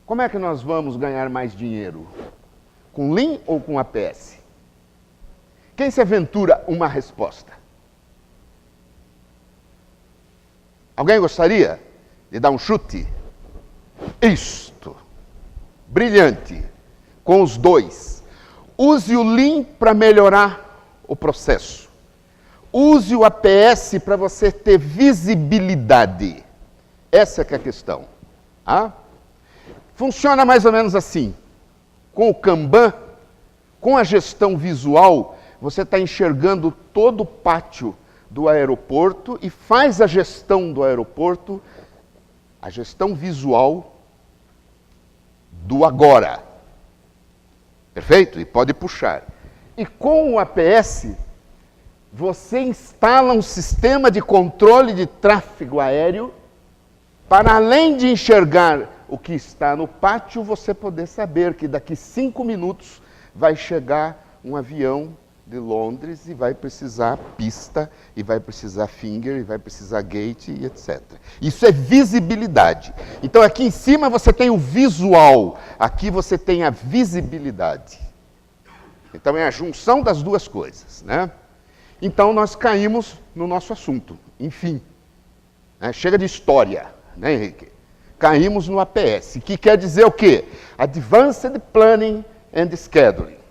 Como é que nós vamos ganhar mais dinheiro? Com Lean ou com APS? Quem se aventura uma resposta? Alguém gostaria de dar um chute? Isto. Brilhante. Com os dois. Use o Lean para melhorar o processo. Use o APS para você ter visibilidade. Essa que é a questão. Ah? Funciona mais ou menos assim. Com o Kanban, com a gestão visual, você está enxergando todo o pátio do aeroporto e faz a gestão do aeroporto, a gestão visual do agora. Perfeito? E pode puxar. E com o APS, você instala um sistema de controle de tráfego aéreo para, além de enxergar o que está no pátio, você poder saber que daqui 5 minutos vai chegar um avião de Londres e vai precisar pista, e vai precisar finger, e vai precisar gate, e etc. Isso é visibilidade. Então aqui em cima você tem o visual, aqui você tem a visibilidade. Então é a junção das duas coisas, né? Então nós caímos no nosso assunto, enfim. Né? Chega de história, né, Henrique? Caímos no APS, que quer dizer o quê? Advanced Planning and Scheduling.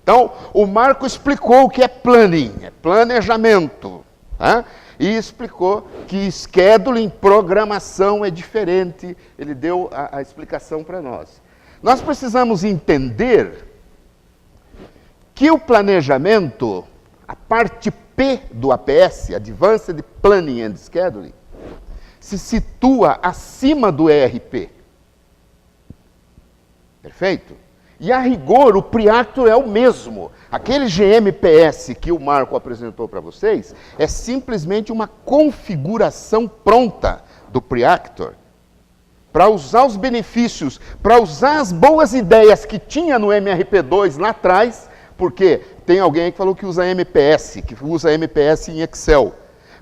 Então, o Marco explicou o que é planning, é planejamento. Né? E explicou que scheduling, programação é diferente. Ele deu a explicação para nós. Nós precisamos entender que o planejamento, a parte P do APS, Advanced Planning and Scheduling, se situa acima do ERP. Perfeito? E a rigor, o Preactor é o mesmo. Aquele GMPS que o Marco apresentou para vocês é simplesmente uma configuração pronta do Preactor para usar os benefícios, para usar as boas ideias que tinha no MRP2 lá atrás, porque tem alguém que falou que usa MPS, que usa MPS em Excel.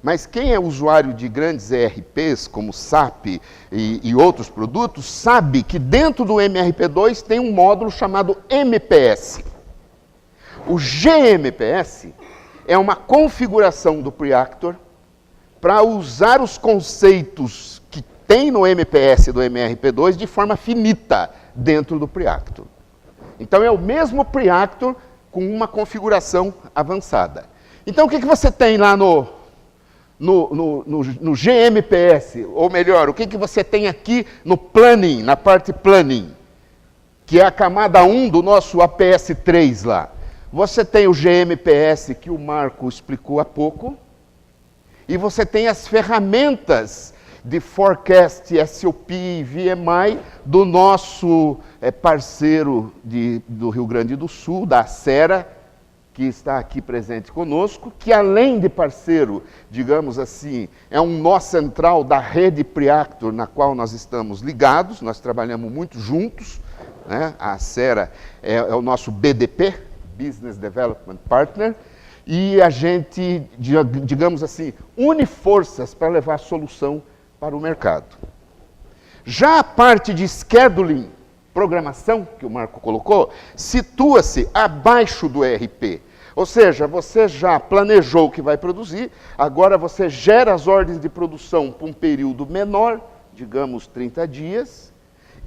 Mas quem é usuário de grandes ERPs, como SAP e outros produtos, sabe que dentro do MRP2 tem um módulo chamado MPS. O GMPS é uma configuração do Preactor para usar os conceitos que tem no MPS do MRP2 de forma finita dentro do Preactor. Então é o mesmo Preactor com uma configuração avançada. Então o que você tem lá no GMPS, ou melhor, o que você tem aqui no Planning, na parte Planning, que é a camada 1 do nosso APS3 lá. Você tem o GMPS que o Marco explicou há pouco, e você tem as ferramentas de Forecast, SOP e VMI do nosso parceiro do Rio Grande do Sul, da Acera, que está aqui presente conosco, que além de parceiro, digamos assim, é um nó central da rede Preactor, na qual nós estamos ligados, nós trabalhamos muito juntos, né? A Acera é o nosso BDP, Business Development Partner, e a gente, digamos assim, une forças para levar a solução para o mercado. Já a parte de scheduling, programação, que o Marco colocou, situa-se abaixo do ERP. Ou seja, você já planejou o que vai produzir, agora você gera as ordens de produção por um período menor, digamos 30 dias,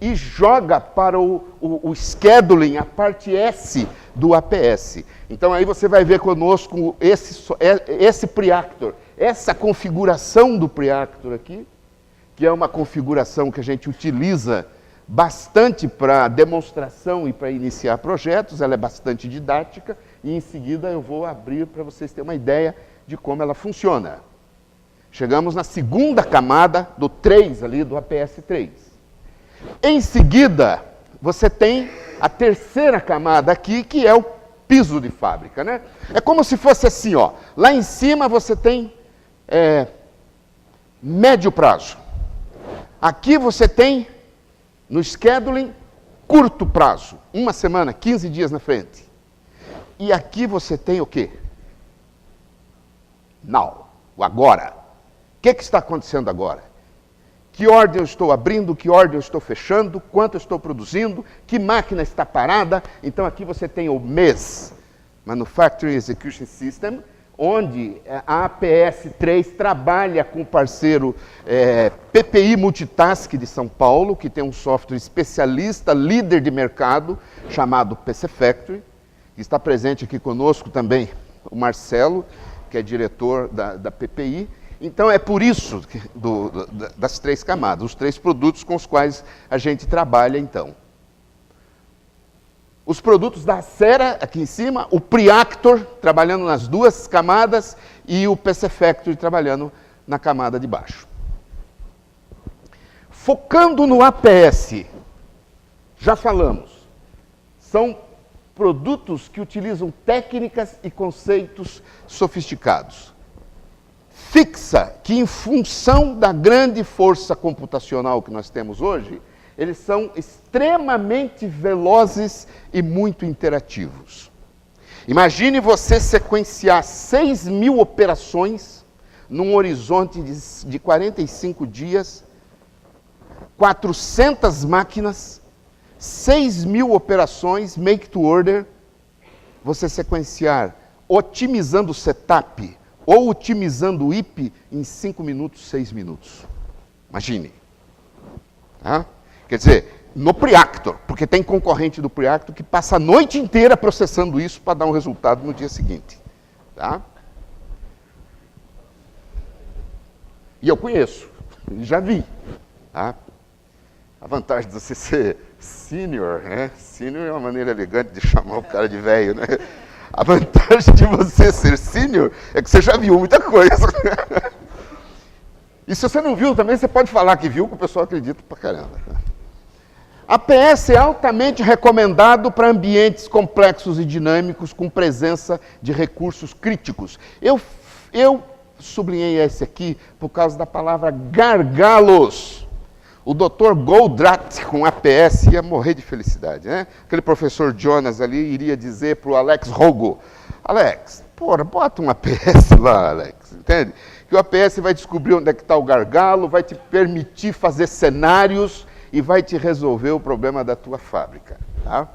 e joga para o scheduling, a parte S do APS. Então aí você vai ver conosco esse Preactor, essa configuração do Preactor aqui, que é uma configuração que a gente utiliza bastante para demonstração e para iniciar projetos, ela é bastante didática, e em seguida eu vou abrir para vocês terem uma ideia de como ela funciona. Chegamos na segunda camada do 3 ali, do APS3. Em seguida, você tem a terceira camada aqui, que é o piso de fábrica, né? É como se fosse assim, ó. Lá em cima você tem médio prazo. Aqui você tem, no scheduling, curto prazo. 1 semana, 15 dias na frente. E aqui você tem o quê? Now, o agora. O que está acontecendo agora? Que ordem eu estou abrindo, que ordem eu estou fechando, quanto eu estou produzindo, que máquina está parada. Então aqui você tem o MES, Manufacturing Execution System, onde a APS3 trabalha com o parceiro PPI Multitask de São Paulo, que tem um software especialista, líder de mercado, chamado PC Factory. Está presente aqui conosco também o Marcelo, que é diretor da PPI. Então é por isso das 3 camadas, os 3 produtos com os quais a gente trabalha então. Os produtos da Acera, aqui em cima, o Preactor, trabalhando nas 2 camadas, e o PC Factory, trabalhando na camada de baixo. Focando no APS, já falamos, são produtos que utilizam técnicas e conceitos sofisticados. Fixa que, em função da grande força computacional que nós temos hoje, eles são extremamente velozes e muito interativos. Imagine você sequenciar 6.000 operações num horizonte de 45 dias, 400 máquinas, 6.000 operações, make to order, você sequenciar, otimizando o setup, ou otimizando o IP em 5 minutos, 6 minutos. Imagine. Tá? Quer dizer, no Preactor, porque tem concorrente do Preactor que passa a noite inteira processando isso para dar um resultado no dia seguinte. Tá? E eu conheço, já vi. Tá? A vantagem de você ser senior, né? Senior é uma maneira elegante de chamar o cara de velho, né? A vantagem de você ser sênior é que você já viu muita coisa. E se você não viu também, você pode falar que viu, que o pessoal acredita pra caramba. APS é altamente recomendado para ambientes complexos e dinâmicos com presença de recursos críticos. Eu sublinhei esse aqui por causa da palavra gargalos. O Dr. Goldratt, com APS, ia morrer de felicidade, né? Aquele professor Jonas ali iria dizer para o Alex Rogo, Alex, porra, bota um APS lá, Alex, entende? Que o APS vai descobrir onde é que está o gargalo, vai te permitir fazer cenários e vai te resolver o problema da tua fábrica, tá?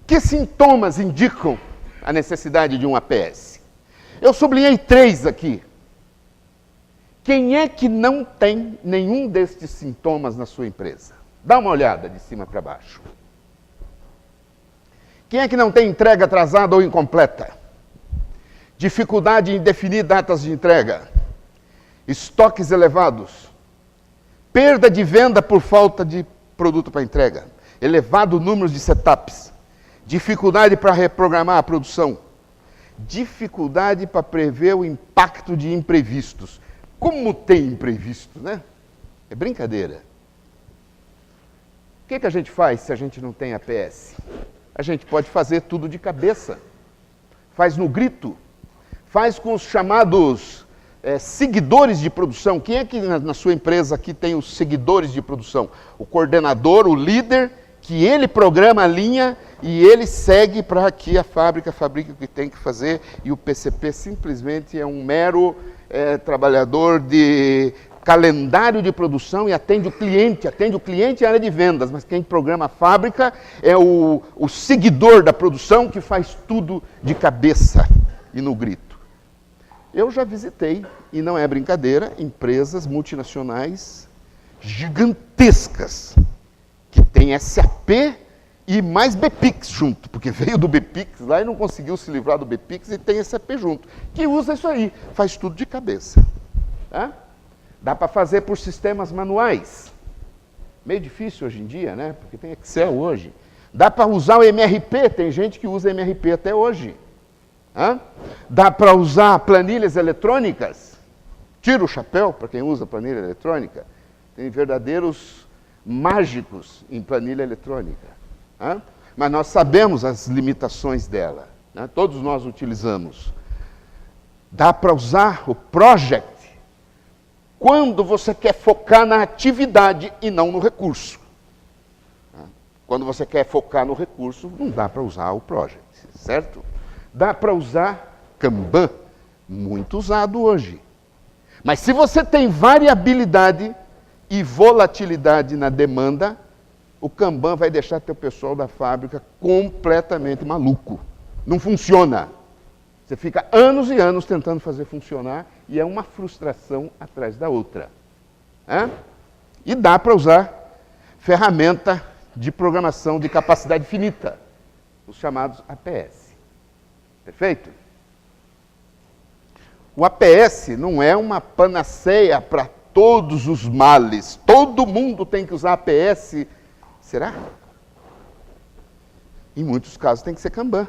Que sintomas indicam a necessidade de um APS? Eu sublinhei 3 aqui. Quem é que não tem nenhum destes sintomas na sua empresa? Dá uma olhada de cima para baixo. Quem é que não tem entrega atrasada ou incompleta? Dificuldade em definir datas de entrega? Estoques elevados? Perda de venda por falta de produto para entrega? Elevado número de setups? Dificuldade para reprogramar a produção? Dificuldade para prever o impacto de imprevistos? Como tem imprevisto, né? É brincadeira. O que a gente faz se a gente não tem APS? A gente pode fazer tudo de cabeça. Faz no grito. Faz com os chamados seguidores de produção. Quem é que na sua empresa aqui tem os seguidores de produção? O coordenador, o líder, que ele programa a linha e ele segue para que a fábrica fabrique o que tem que fazer e o PCP simplesmente é um mero trabalhador de calendário de produção e atende o cliente em área de vendas, mas quem programa a fábrica é o seguidor da produção que faz tudo de cabeça e no grito. Eu já visitei, e não é brincadeira, empresas multinacionais gigantescas, que tem SAP e mais BPIX junto, porque veio do BPIX lá e não conseguiu se livrar do BPIX e tem SAP junto, que usa isso aí, faz tudo de cabeça. Tá? Dá para fazer por sistemas manuais. Meio difícil hoje em dia, né? Porque tem Excel hoje. Dá para usar o MRP, tem gente que usa MRP até hoje. Hã? Dá para usar planilhas eletrônicas. Tira o chapéu para quem usa planilha eletrônica. Tem verdadeiros mágicos em planilha eletrônica. Hã? Mas nós sabemos as limitações dela. Né? Todos nós utilizamos. Dá para usar o Project quando você quer focar na atividade e não no recurso. Quando você quer focar no recurso, não dá para usar o Project, certo? Dá para usar Kanban, muito usado hoje. Mas se você tem variabilidade e volatilidade na demanda, o Kanban vai deixar teu pessoal da fábrica completamente maluco. Não funciona. Você fica anos e anos tentando fazer funcionar e é uma frustração atrás da outra. E dá para usar ferramenta de programação de capacidade finita, os chamados APS. Perfeito? O APS não é uma panaceia para todos os males. Todo mundo tem que usar APS. Será? Em muitos casos tem que ser Kanban.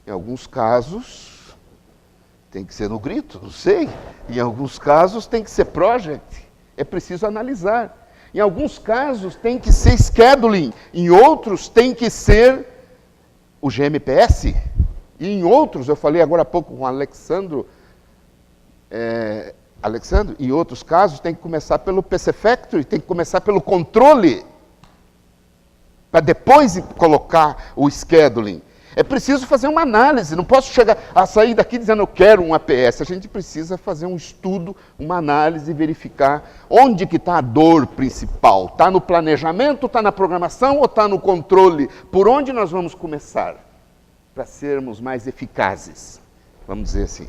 Em alguns casos tem que ser no grito, não sei. Em alguns casos tem que ser project. É preciso analisar. Em alguns casos tem que ser scheduling. Em outros tem que ser o GMPS. E em outros, eu falei agora há pouco com o Alexandro, em outros casos tem que começar pelo PC Factory, tem que começar pelo controle, para depois colocar o scheduling. É preciso fazer uma análise, não posso sair daqui dizendo eu quero um APS. A gente precisa fazer um estudo, uma análise e verificar onde que está a dor principal. Está no planejamento, está na programação ou está no controle? Por onde nós vamos começar para sermos mais eficazes? Vamos dizer assim.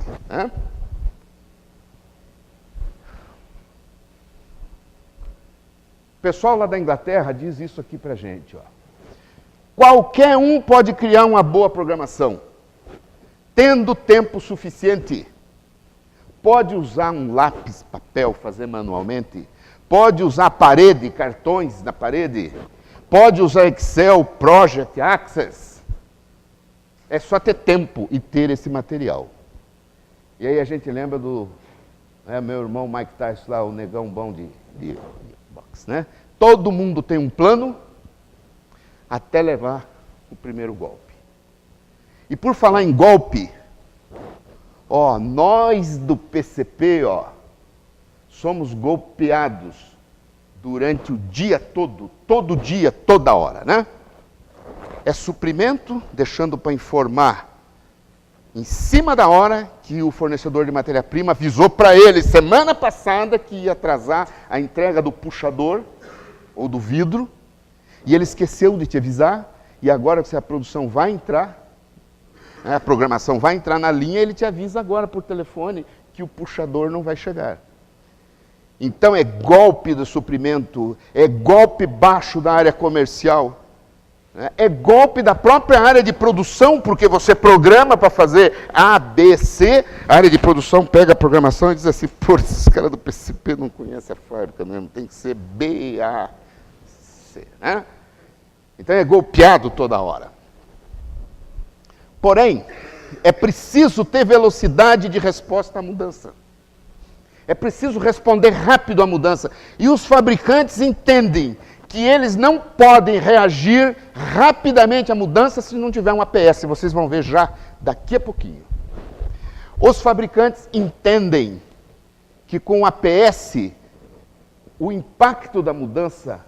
O pessoal lá da Inglaterra diz isso aqui para a gente. Qualquer um pode criar uma boa programação, tendo tempo suficiente. Pode usar um lápis, papel, fazer manualmente. Pode usar parede, cartões na parede. Pode usar Excel, Project, Access. É só ter tempo e ter esse material. E aí a gente lembra do meu irmão Mike Tyson lá, o negão bom de boxe, né? Todo mundo tem um plano até levar o primeiro golpe. E por falar em golpe, nós do PCP, somos golpeados durante o dia todo dia, toda hora, né? É suprimento, deixando para informar em cima da hora que o fornecedor de matéria-prima avisou para ele semana passada que ia atrasar a entrega do puxador ou do vidro, e ele esqueceu de te avisar, e agora que a produção vai entrar, a programação vai entrar na linha, ele te avisa agora por telefone que o puxador não vai chegar. Então é golpe do suprimento, é golpe baixo da área comercial, é golpe da própria área de produção, porque você programa para fazer A, B, C, a área de produção pega a programação e diz assim, esses caras do PCP não conhecem a fábrica mesmo, tem que ser B, A, C, né? Então é golpeado toda hora. Porém, é preciso ter velocidade de resposta à mudança. É preciso responder rápido à mudança. E os fabricantes entendem que eles não podem reagir rapidamente à mudança se não tiver um APS. Vocês vão ver já daqui a pouquinho. Os fabricantes entendem que com o APS o impacto da mudança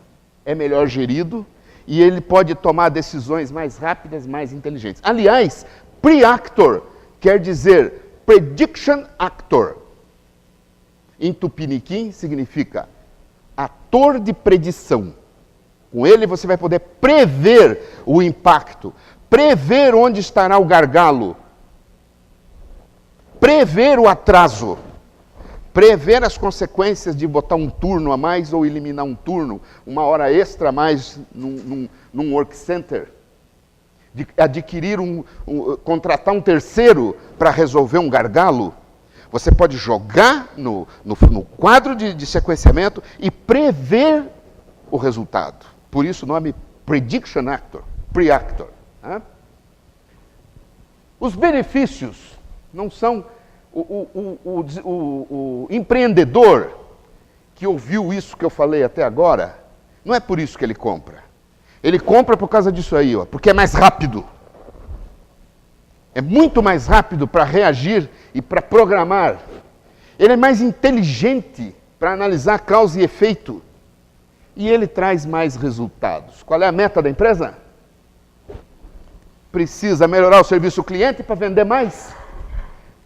é melhor gerido e ele pode tomar decisões mais rápidas, mais inteligentes. Aliás, Pre-Actor quer dizer Prediction Actor. Em tupiniquim significa ator de predição. Com ele você vai poder prever o impacto, prever onde estará o gargalo, prever o atraso, prever as consequências de botar um turno a mais ou eliminar um turno, uma hora extra a mais num work center, de adquirir contratar um terceiro para resolver um gargalo. Você pode jogar no quadro de sequenciamento e prever o resultado. Por isso o nome Prediction Actor, Pre-Actor. Os benefícios não são... O empreendedor que ouviu isso que eu falei até agora, não é por isso que ele compra. Ele compra por causa disso aí, porque é mais rápido. É muito mais rápido para reagir e para programar. Ele é mais inteligente para analisar causa e efeito. E ele traz mais resultados. Qual é a meta da empresa? Precisa melhorar o serviço ao cliente para vender mais.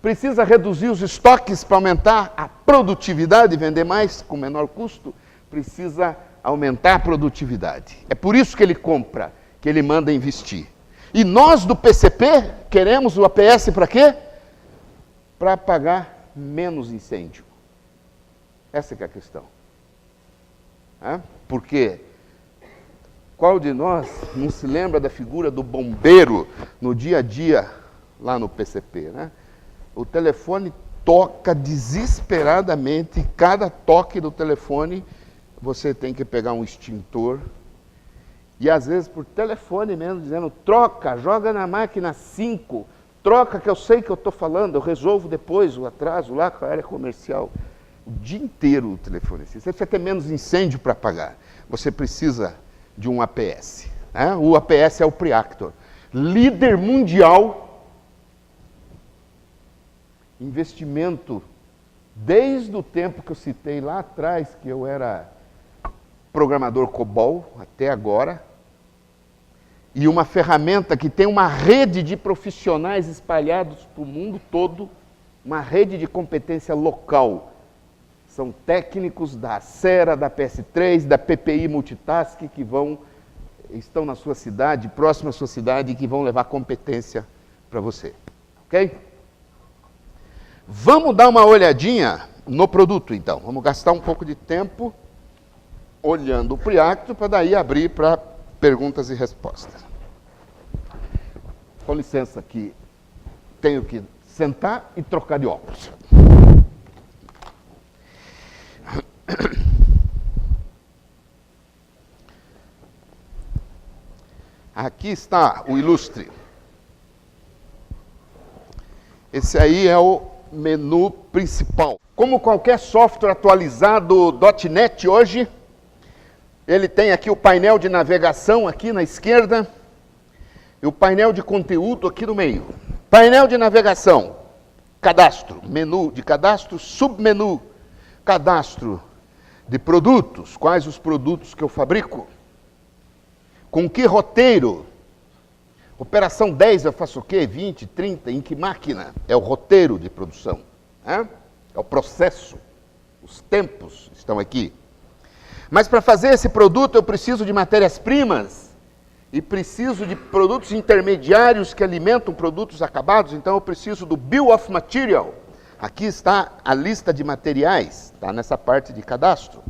Precisa reduzir os estoques para aumentar a produtividade e vender mais com menor custo? Precisa aumentar a produtividade. É por isso que ele compra, que ele manda investir. E nós do PCP queremos o APS para quê? Para apagar menos incêndio. Essa que é a questão. Porque qual de nós não se lembra da figura do bombeiro no dia a dia lá no PCP, né? O telefone toca desesperadamente, e cada toque do telefone você tem que pegar um extintor, e às vezes por telefone mesmo, dizendo, troca, joga na máquina 5, troca que eu sei que eu estou falando, eu resolvo depois o atraso lá com a área comercial. O dia inteiro o telefone assim. Você precisa ter menos incêndio para apagar. Você precisa de um APS. Né? O APS é o Preactor. Líder mundial, investimento, desde o tempo que eu citei lá atrás, que eu era programador COBOL, até agora, e uma ferramenta que tem uma rede de profissionais espalhados para o mundo todo, uma rede de competência local. São técnicos da Acera, da PS3, da PPI Multitask, que estão na sua cidade, próximo à sua cidade, e que vão levar competência para você. Ok? Vamos dar uma olhadinha no produto, então. Vamos gastar um pouco de tempo olhando o Preactor, para daí abrir para perguntas e respostas. Com licença que tenho que sentar e trocar de óculos. Aqui está o ilustre. Esse aí é o menu principal. Como qualquer software atualizado .NET hoje, ele tem aqui o painel de navegação aqui na esquerda e o painel de conteúdo aqui no meio. Painel de navegação, cadastro, menu de cadastro, submenu, cadastro de produtos, quais os produtos que eu fabrico, com que roteiro, operação 10 eu faço o quê, 20, 30, em que máquina? É o roteiro de produção, né? É o processo, os tempos estão aqui. Mas para fazer esse produto eu preciso de matérias-primas e preciso de produtos intermediários que alimentam produtos acabados, então eu preciso do Bill of Material. Aqui está a lista de materiais, está nessa parte de cadastro.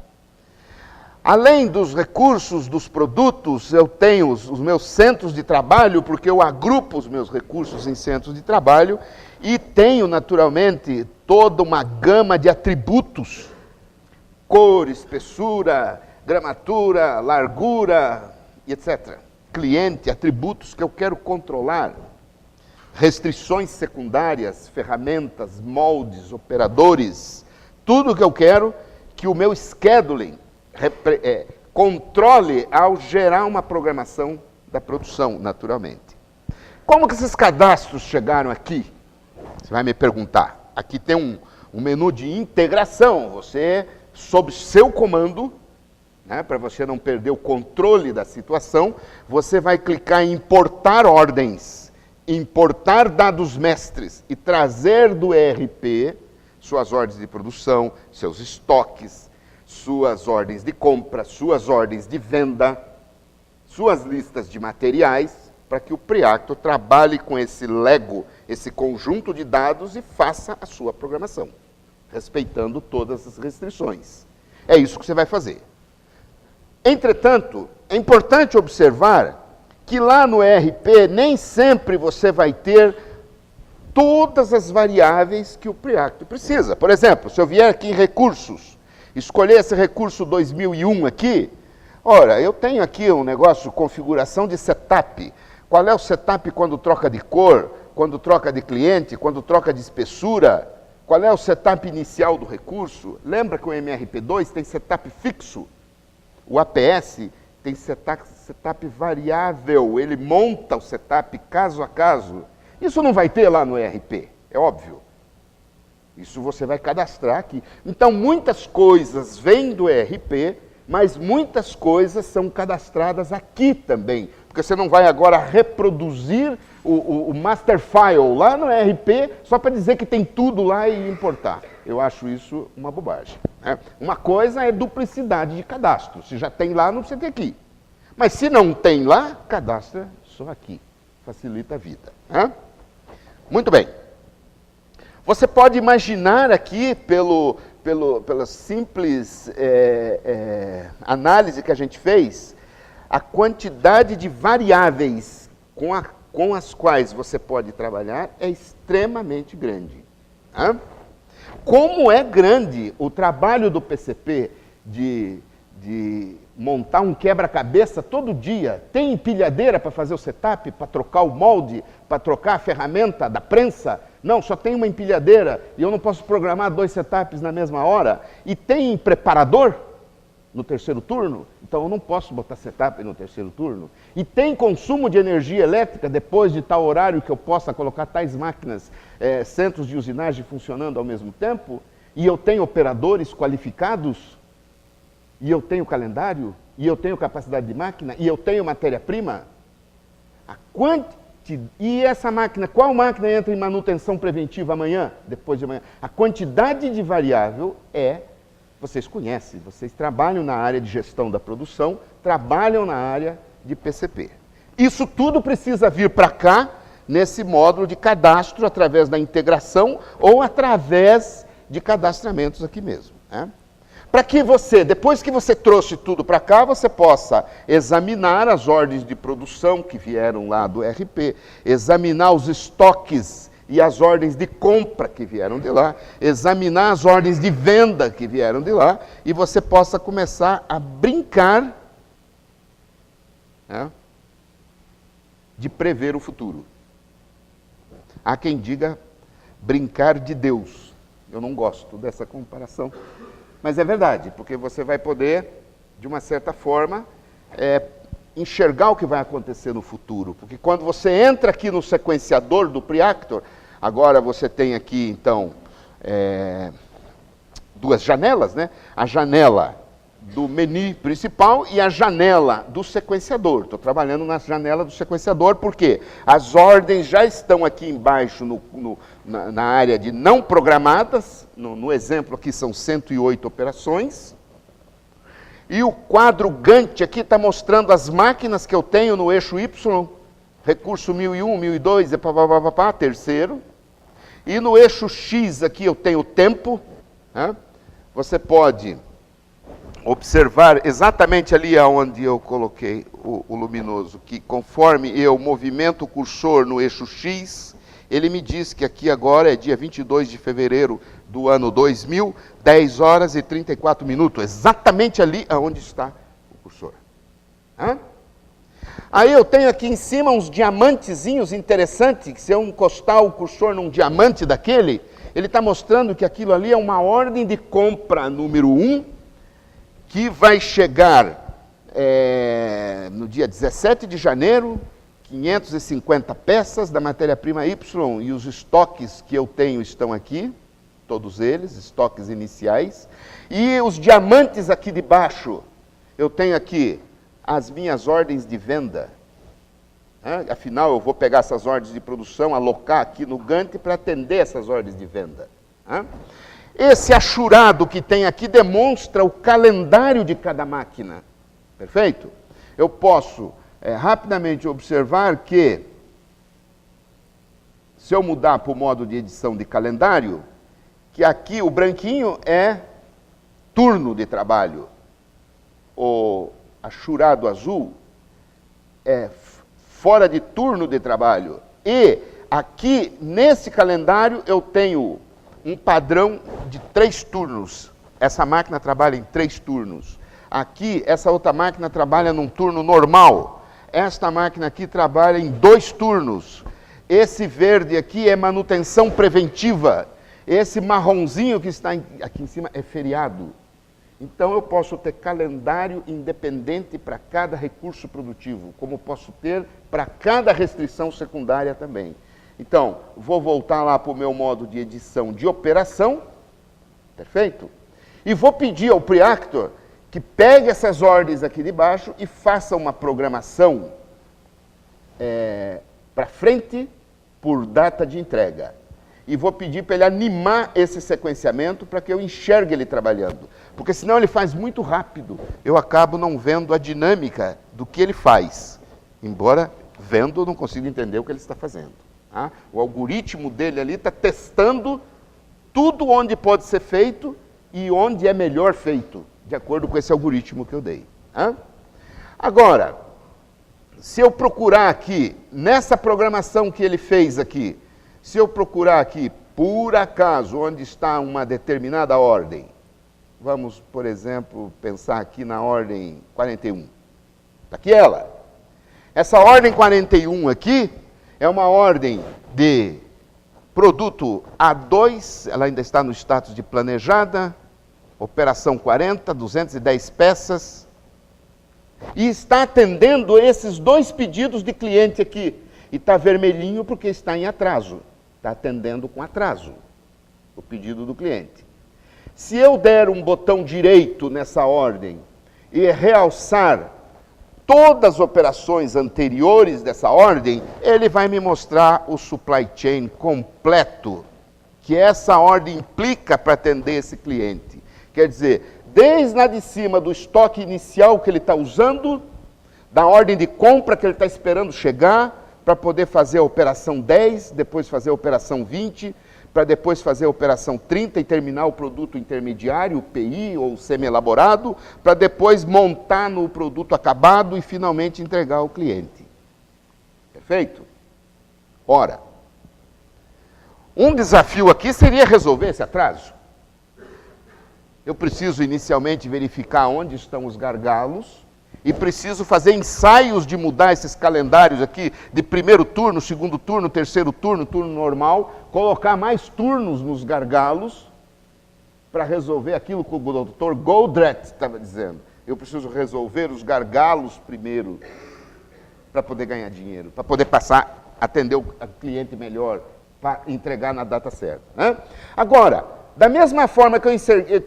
Além dos recursos dos produtos, eu tenho os meus centros de trabalho, porque eu agrupo os meus recursos em centros de trabalho, e tenho, naturalmente, toda uma gama de atributos, cor, espessura, gramatura, largura, etc. Cliente, atributos que eu quero controlar, restrições secundárias, ferramentas, moldes, operadores, tudo que eu quero que o meu scheduling controle ao gerar uma programação da produção, naturalmente. Como que esses cadastros chegaram aqui? Você vai me perguntar. Aqui tem um menu de integração. Você, sob seu comando, né, para você não perder o controle da situação, você vai clicar em importar ordens, importar dados mestres e trazer do ERP suas ordens de produção, seus estoques, suas ordens de compra, suas ordens de venda, suas listas de materiais, para que o Preactor trabalhe com esse Lego, esse conjunto de dados e faça a sua programação, respeitando todas as restrições. É isso que você vai fazer. Entretanto, é importante observar que lá no ERP nem sempre você vai ter todas as variáveis que o Preactor precisa. Por exemplo, se eu vier aqui em recursos, escolher esse recurso 2001 aqui, ora, eu tenho aqui um negócio, configuração de setup. Qual é o setup quando troca de cor, quando troca de cliente, quando troca de espessura? Qual é o setup inicial do recurso? Lembra que o MRP2 tem setup fixo? O APS tem setup variável, ele monta o setup caso a caso. Isso não vai ter lá no ERP, é óbvio. Isso você vai cadastrar aqui. Então, muitas coisas vêm do ERP, mas muitas coisas são cadastradas aqui também, Porque você não vai agora reproduzir o master file lá no ERP só para dizer que tem tudo lá e importar. Eu acho isso uma bobagem. Né? Uma coisa é duplicidade de cadastro. Se já tem lá, não precisa ter aqui. Mas se não tem lá, cadastra só aqui. Facilita a vida. Né? Muito bem. Você pode imaginar aqui, pela simples análise que a gente fez, a quantidade de variáveis com as quais você pode trabalhar é extremamente grande. Né? Como é grande o trabalho do PCP de montar um quebra-cabeça todo dia? Tem empilhadeira para fazer o setup, para trocar o molde, para trocar a ferramenta da prensa? Não, só tem uma empilhadeira e eu não posso programar 2 setups na mesma hora. E tem preparador no terceiro turno, então eu não posso botar setup no terceiro turno. E tem consumo de energia elétrica depois de tal horário que eu possa colocar tais máquinas, centros de usinagem funcionando ao mesmo tempo, e eu tenho operadores qualificados, e eu tenho calendário, e eu tenho capacidade de máquina, e eu tenho matéria-prima. E essa máquina, qual máquina entra em manutenção preventiva amanhã, depois de amanhã? A quantidade de variável vocês conhecem, vocês trabalham na área de gestão da produção, trabalham na área de PCP. Isso tudo precisa vir para cá, nesse módulo de cadastro, através da integração ou através de cadastramentos aqui mesmo. Né? Para que você, depois que você trouxe tudo para cá, você possa examinar as ordens de produção que vieram lá do RP, examinar os estoques e as ordens de compra que vieram de lá, examinar as ordens de venda que vieram de lá, e você possa começar a brincar, né, de prever o futuro. Há quem diga brincar de Deus. Eu não gosto dessa comparação, mas é verdade, porque você vai poder, de uma certa forma, enxergar o que vai acontecer no futuro. Porque quando você entra aqui no sequenciador do Preactor, agora você tem aqui, então, 2 janelas, né? A janela do menu principal e a janela do sequenciador. Estou trabalhando na janela do sequenciador porque as ordens já estão aqui embaixo na área de não programadas. No exemplo aqui são 108 operações. E o quadro Gantt aqui está mostrando as máquinas que eu tenho no eixo Y, recurso 1001, 1002, terceiro. E no eixo X aqui eu tenho o tempo. Né? Você pode observar exatamente ali onde eu coloquei o luminoso, que conforme eu movimento o cursor no eixo X, ele me diz que aqui agora é dia 22 de fevereiro do ano 2000, 10 horas e 34 minutos, exatamente ali onde está o cursor. Hã? Aí eu tenho aqui em cima uns diamantezinhos interessantes, que se eu encostar o cursor num diamante daquele, ele está mostrando que aquilo ali é uma ordem de compra número 1, que vai chegar no dia 17 de janeiro, 550 peças da matéria-prima Y, e os estoques que eu tenho estão aqui, todos eles, estoques iniciais. E os diamantes aqui de baixo, eu tenho aqui as minhas ordens de venda. Afinal, eu vou pegar essas ordens de produção, alocar aqui no Gantt para atender essas ordens de venda. Esse achurado que tem aqui demonstra o calendário de cada máquina. Perfeito? Eu posso rapidamente observar que, se eu mudar para o modo de edição de calendário, que aqui o branquinho é turno de trabalho. O achurado azul é fora de turno de trabalho. E aqui, nesse calendário, eu tenho um padrão de 3 turnos. Essa máquina trabalha em 3 turnos. Aqui, essa outra máquina trabalha num turno normal. Esta máquina aqui trabalha em 2 turnos. Esse verde aqui é manutenção preventiva. Esse marronzinho que está aqui em cima é feriado. Então, eu posso ter calendário independente para cada recurso produtivo, como posso ter para cada restrição secundária também. Então, vou voltar lá para o meu modo de edição de operação, perfeito? E vou pedir ao Preactor que pegue essas ordens aqui de baixo e faça uma programação para frente por data de entrega. E vou pedir para ele animar esse sequenciamento para que eu enxergue ele trabalhando. Porque senão ele faz muito rápido. Eu acabo não vendo a dinâmica do que ele faz. Embora vendo, eu não consigo entender o que ele está fazendo. Tá? O algoritmo dele ali está testando tudo onde pode ser feito e onde é melhor feito, de acordo com esse algoritmo que eu dei. Tá? Agora, se eu procurar aqui, nessa programação que ele fez aqui, se eu procurar aqui, por acaso, onde está uma determinada ordem, vamos, por exemplo, pensar aqui na ordem 41. Está aqui ela. Essa ordem 41 aqui é uma ordem de produto A2, ela ainda está no status de planejada, operação 40, 210 peças, e está atendendo esses 2 pedidos de cliente aqui. E está vermelhinho porque está em atraso. Está atendendo com atraso o pedido do cliente. Se eu der um botão direito nessa ordem e realçar todas as operações anteriores dessa ordem, ele vai me mostrar o supply chain completo que essa ordem implica para atender esse cliente. Quer dizer, desde lá de cima do estoque inicial que ele está usando, da ordem de compra que ele está esperando chegar, para poder fazer a operação 10, depois fazer a operação 20, para depois fazer a operação 30 e terminar o produto intermediário, o PI ou semi-elaborado, para depois montar no produto acabado e finalmente entregar ao cliente. Perfeito? Ora, um desafio aqui seria resolver esse atraso. Eu preciso inicialmente verificar onde estão os gargalos, e preciso fazer ensaios de mudar esses calendários aqui, de primeiro turno, segundo turno, terceiro turno, turno normal, colocar mais turnos nos gargalos, para resolver aquilo que o Dr. Goldratt estava dizendo. Eu preciso resolver os gargalos primeiro, para poder ganhar dinheiro, para poder passar, atender o cliente melhor, para entregar na data certa. Né? Agora, da mesma forma que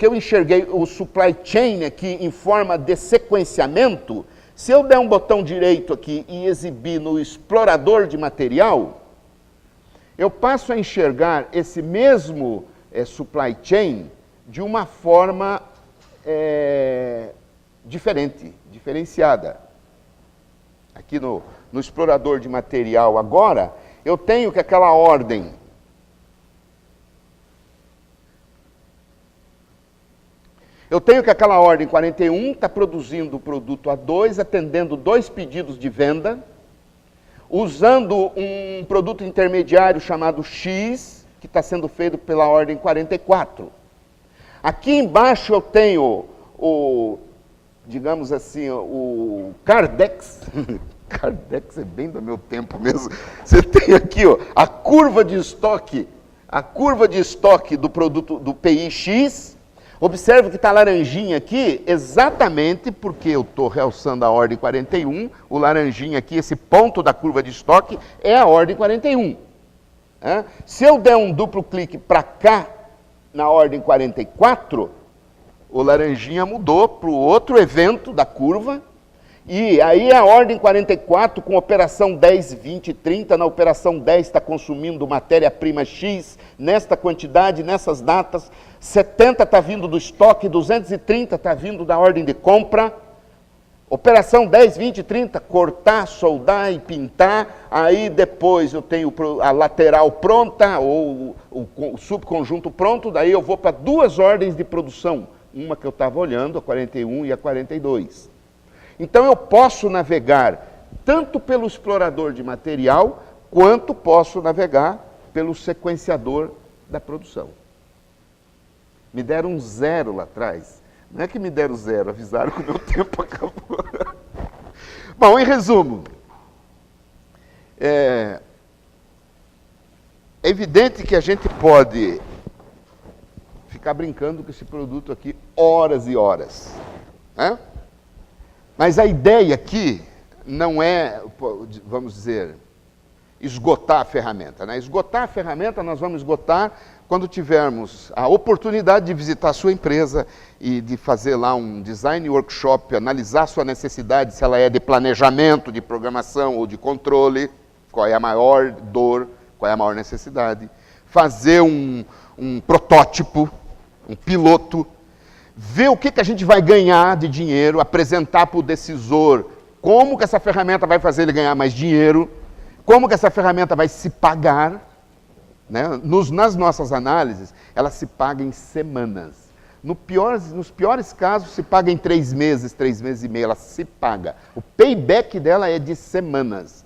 eu enxerguei o supply chain aqui em forma de sequenciamento, se eu der um botão direito aqui e exibir no explorador de material, eu passo a enxergar esse mesmo supply chain de uma forma diferenciada. Aqui no explorador de material agora, eu tenho que aquela ordem Eu tenho que aquela ordem 41 está produzindo o produto A2, atendendo 2 pedidos de venda, usando um produto intermediário chamado X, que está sendo feito pela ordem 44. Aqui embaixo eu tenho digamos assim, o Cardex. Cardex é bem do meu tempo mesmo. Você tem aqui a curva de estoque do produto do PIX. Observe que está laranjinha aqui, exatamente porque eu estou realçando a ordem 41, o laranjinha aqui, esse ponto da curva de estoque, é a ordem 41. Se eu der um duplo clique para cá, na ordem 44, o laranjinha mudou para o outro evento da curva, e aí a ordem 44, com operação 10, 20, 30, na operação 10 está consumindo matéria-prima X, nesta quantidade, nessas datas, 70 está vindo do estoque, 230 está vindo da ordem de compra, operação 10, 20, 30, cortar, soldar e pintar, aí depois eu tenho a lateral pronta, ou o subconjunto pronto, daí eu vou para 2 ordens de produção, uma que eu estava olhando, a 41 e a 42. Então eu posso navegar tanto pelo explorador de material, quanto posso navegar pelo sequenciador da produção. Me deram um 0 lá atrás. Não é que me deram 0, avisaram que o meu tempo acabou. Bom, em resumo, é evidente que a gente pode ficar brincando com esse produto aqui horas e horas, né? Mas a ideia aqui não é, vamos dizer, esgotar a ferramenta. Né? Esgotar a ferramenta nós vamos esgotar quando tivermos a oportunidade de visitar a sua empresa e de fazer lá um design workshop, analisar a sua necessidade, se ela é de planejamento, de programação ou de controle, qual é a maior dor, qual é a maior necessidade, fazer um protótipo, um piloto, ver o que a gente vai ganhar de dinheiro, apresentar para o decisor como que essa ferramenta vai fazer ele ganhar mais dinheiro, como que essa ferramenta vai se pagar, né? Nas nossas análises, ela se paga em semanas. Nos piores casos, se paga em 3 meses e meio, ela se paga. O payback dela é de semanas.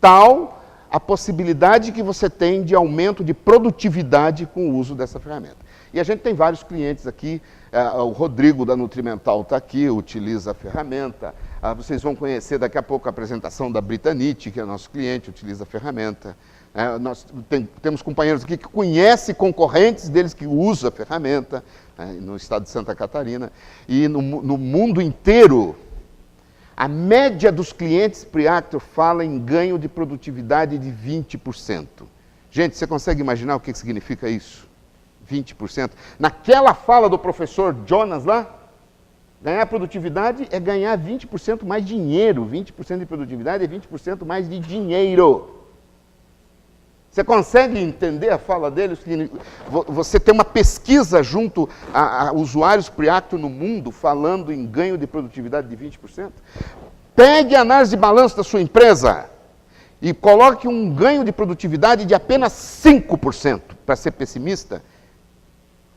Tal a possibilidade que você tem de aumento de produtividade com o uso dessa ferramenta. E a gente tem vários clientes aqui, o Rodrigo da Nutrimental está aqui, utiliza a ferramenta. Vocês vão conhecer daqui a pouco a apresentação da Britanite, que é nosso cliente, utiliza a ferramenta. Nós temos companheiros aqui que conhecem concorrentes deles que usam a ferramenta, no estado de Santa Catarina. E no mundo inteiro, a média dos clientes Preactor fala em ganho de produtividade de 20%. Gente, você consegue imaginar o que significa isso? 20%. Naquela fala do professor Jonas lá, ganhar produtividade é ganhar 20% mais dinheiro. 20% de produtividade é 20% mais de dinheiro. Você consegue entender a fala dele? Você tem uma pesquisa junto a usuários Preactor no mundo falando em ganho de produtividade de 20%? Pegue a análise de balanço da sua empresa e coloque um ganho de produtividade de apenas 5%, para ser pessimista,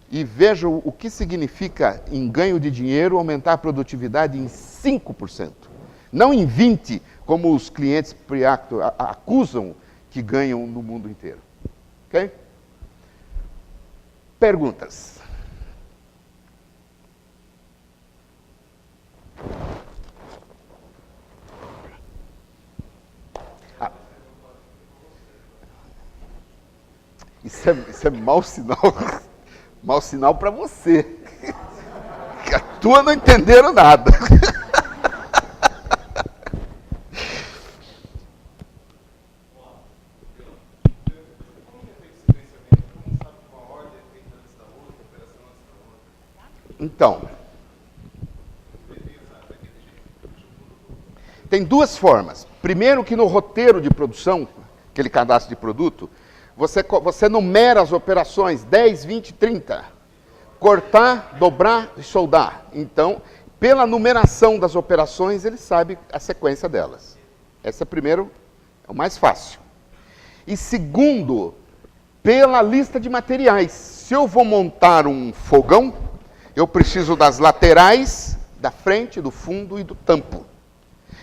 e veja o que significa em ganho de dinheiro aumentar a produtividade em 5%. Não em 20%, como os clientes Preactor acusam que ganham no mundo inteiro. Ok? Perguntas? Isso é mau sinal. Mau sinal para você. Que a tua não entenderam nada. Então, tem duas formas. Primeiro que no roteiro de produção, aquele cadastro de produto, você numera as operações 10, 20, 30. Cortar, dobrar e soldar. Então, pela numeração das operações, ele sabe a sequência delas. Esse é primeiro, é o mais fácil. E segundo, pela lista de materiais. Se eu vou montar um fogão, eu preciso das laterais, da frente, do fundo e do tampo.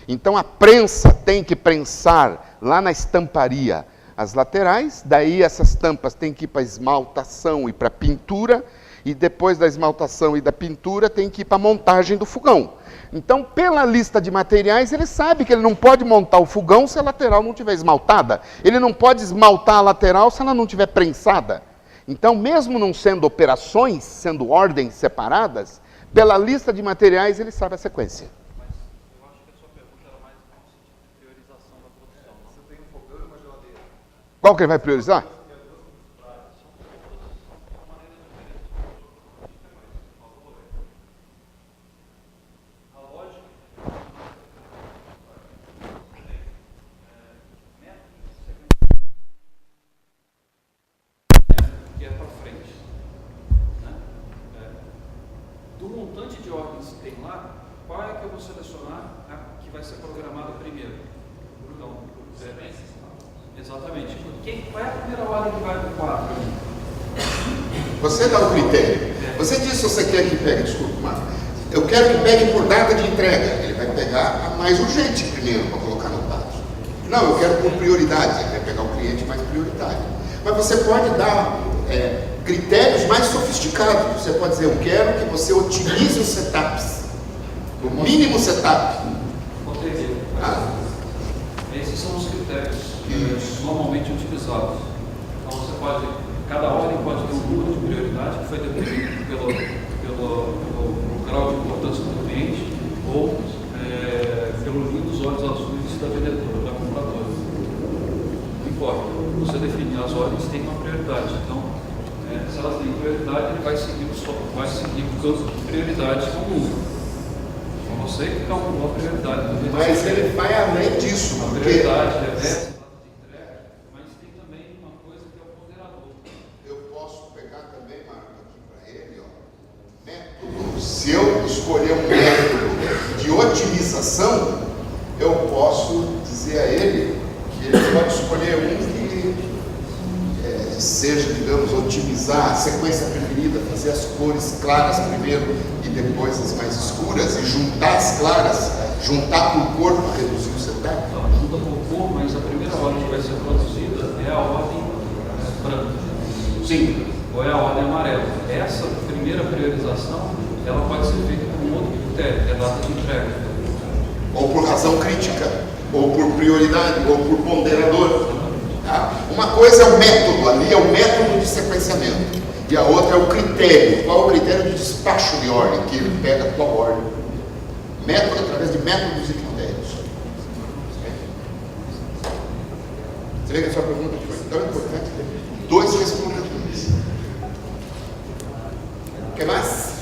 Então a prensa tem que prensar lá na estamparia as laterais, daí essas tampas têm que ir para esmaltação e para pintura, e depois da esmaltação e da pintura tem que ir para a montagem do fogão. Então, pela lista de materiais, ele sabe que ele não pode montar o fogão se a lateral não estiver esmaltada. Ele não pode esmaltar a lateral se ela não estiver prensada. Então, mesmo não sendo operações, sendo ordens separadas, pela lista de materiais ele sabe a sequência. Mas eu acho que a sua pergunta era mais no sentido de priorização da produção. Você tem um fogão e uma geladeira. Qual que ele vai priorizar? Que é para frente, né? Do montante de ordens que tem lá, qual é que eu vou selecionar a que vai ser programada primeiro? Então, exatamente. Qual é a primeira ordem que vai para o quadro? Você dá o critério. Você disse se você quer que pegue, desculpa, Marco. Eu quero que pegue por data de entrega. Ele vai pegar a mais urgente primeiro para colocar no quadro. Não, eu quero por prioridade. Ele vai pegar o cliente mais prioritário. Mas você pode dar critérios mais sofisticados. Você pode dizer, eu quero que você otimize os setups. O mínimo setup. Esses são os critérios normalmente utilizados. Então você pode, cada ordem pode ter um número de prioridade que foi definido pelo grau de importância do cliente ou pelo linho dos olhos azuis da vendedora, da compradora. Não importa. Você definir as ordens tem uma prioridade. Então, prioridades comuns. Então você que calculou a prioridade. Mas ele vai além disso. A Porque prioridade é essa, data de entrega, mas tem também uma coisa que é o ponderador. eu posso pegar também, Marco, aqui para ele, ó, método. Se eu escolher um método de otimização, eu posso dizer a ele que ele pode escolher um que seja, digamos, otimizar a sequência preferida, fazer as cores claras primeiro e depois as mais escuras, e juntar as claras, juntar por cor para reduzir o setup. Então, junta por cor, mas a primeira ordem que vai ser produzida é a ordem branca. Sim. Ou é a ordem amarela. Essa primeira priorização, ela pode ser feita por um outro critério, que é a data de entrega. Ou por razão crítica, ou por prioridade, ou por ponderador. Tá? Uma coisa é o método, ali é o método de sequenciamento, e a outra é o critério. Qual é o critério de despacho de ordem, que ele pega a tua ordem? Método através de métodos e critérios. Você vê que a sua pergunta foi tão importante? 2 respondedores. O que mais?